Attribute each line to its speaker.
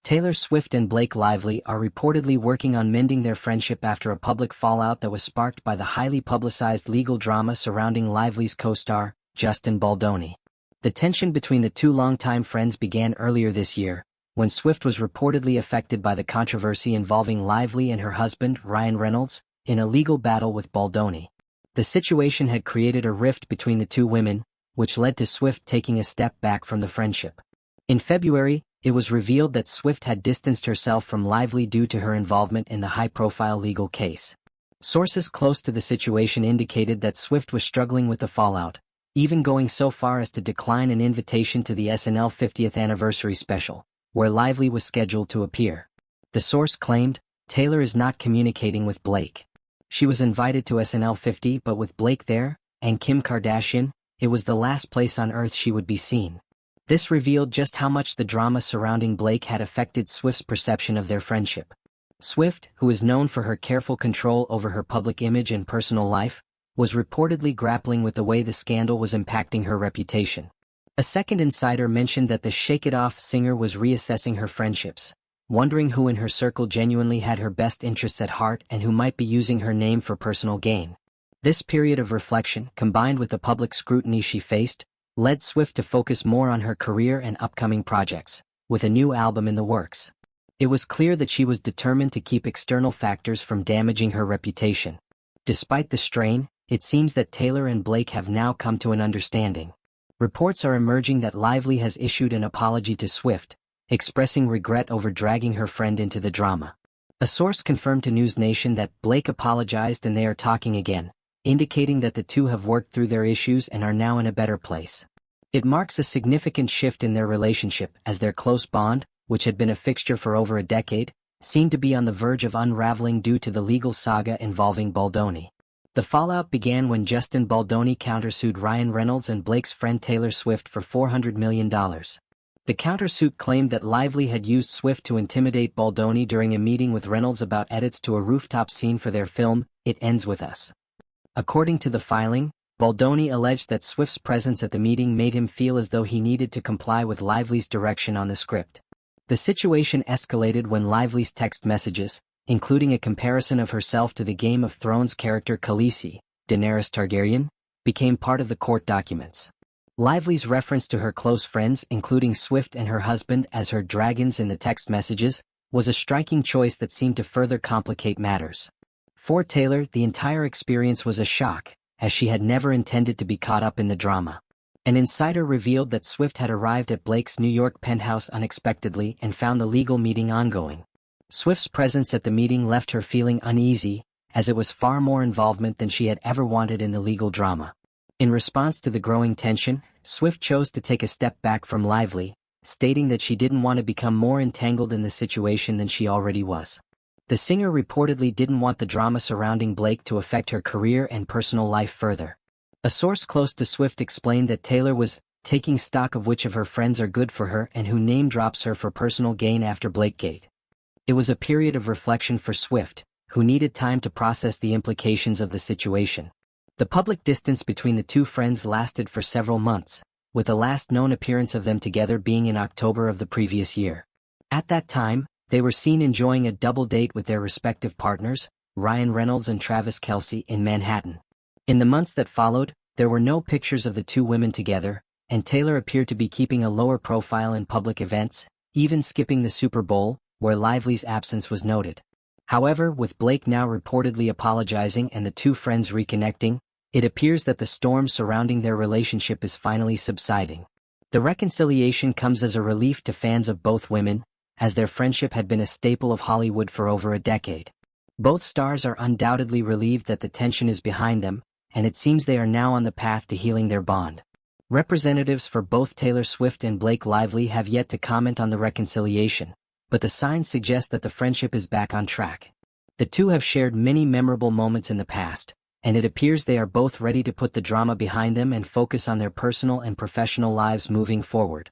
Speaker 1: Taylor Swift and Blake Lively are reportedly working on mending their friendship after a public fallout that was sparked by the highly publicized legal drama surrounding Lively's co-star, Justin Baldoni. The tension between the two longtime friends began earlier this year, when Swift was reportedly affected by the controversy involving Lively and her husband, Ryan Reynolds, in a legal battle with Baldoni. The situation had created a rift between the two women, which led to Swift taking a step back from the friendship. In February, it was revealed that Swift had distanced herself from Lively due to her involvement in the high-profile legal case. Sources close to the situation indicated that Swift was struggling with the fallout, even going so far as to decline an invitation to the SNL 50th anniversary special, where Lively was scheduled to appear. The source claimed, "Taylor is not communicating with Blake. She was invited to SNL 50 but with Blake there, and Kim Kardashian, it was the last place on earth she would be seen." This revealed just how much the drama surrounding Blake had affected Swift's perception of their friendship. Swift, who is known for her careful control over her public image and personal life, was reportedly grappling with the way the scandal was impacting her reputation. A second insider mentioned that the Shake It Off singer was reassessing her friendships, wondering who in her circle genuinely had her best interests at heart and who might be using her name for personal gain. This period of reflection, combined with the public scrutiny she faced, led Swift to focus more on her career and upcoming projects, with a new album in the works. It was clear that she was determined to keep external factors from damaging her reputation. Despite the strain, it seems that Taylor and Blake have now come to an understanding. Reports are emerging that Lively has issued an apology to Swift, expressing regret over dragging her friend into the drama. A source confirmed to News Nation that Blake apologized and they are talking again, indicating that the two have worked through their issues and are now in a better place. It marks a significant shift in their relationship as their close bond, which had been a fixture for over a decade, seemed to be on the verge of unraveling due to the legal saga involving Baldoni. The fallout began when Justin Baldoni countersued Ryan Reynolds and Blake's friend Taylor Swift for $400 million. The countersuit claimed that Lively had used Swift to intimidate Baldoni during a meeting with Reynolds about edits to a rooftop scene for their film, It Ends With Us. According to the filing, Baldoni alleged that Swift's presence at the meeting made him feel as though he needed to comply with Lively's direction on the script. The situation escalated when Lively's text messages, including a comparison of herself to the Game of Thrones character Khaleesi, Daenerys Targaryen, became part of the court documents. Lively's reference to her close friends, including Swift and her husband as her dragons in the text messages, was a striking choice that seemed to further complicate matters. For Taylor, the entire experience was a shock, as she had never intended to be caught up in the drama. An insider revealed that Swift had arrived at Blake's New York penthouse unexpectedly and found the legal meeting ongoing. Swift's presence at the meeting left her feeling uneasy, as it was far more involvement than she had ever wanted in the legal drama. In response to the growing tension, Swift chose to take a step back from Lively, stating that she didn't want to become more entangled in the situation than she already was. The singer reportedly didn't want the drama surrounding Blake to affect her career and personal life further. A source close to Swift explained that Taylor was taking stock of which of her friends are good for her and who name drops her for personal gain after Blakegate. It was a period of reflection for Swift, who needed time to process the implications of the situation. The public distance between the two friends lasted for several months, with the last known appearance of them together being in October of the previous year. At that time, they were seen enjoying a double date with their respective partners, Ryan Reynolds and Travis Kelce, in Manhattan. In the months that followed, there were no pictures of the two women together, and Taylor appeared to be keeping a lower profile in public events, even skipping the Super Bowl, where Lively's absence was noted. However, with Blake now reportedly apologizing and the two friends reconnecting, it appears that the storm surrounding their relationship is finally subsiding. The reconciliation comes as a relief to fans of both women, as their friendship had been a staple of Hollywood for over a decade. Both stars are undoubtedly relieved that the tension is behind them, and it seems they are now on the path to healing their bond. Representatives for both Taylor Swift and Blake Lively have yet to comment on the reconciliation, but the signs suggest that the friendship is back on track. The two have shared many memorable moments in the past, and it appears they are both ready to put the drama behind them and focus on their personal and professional lives moving forward.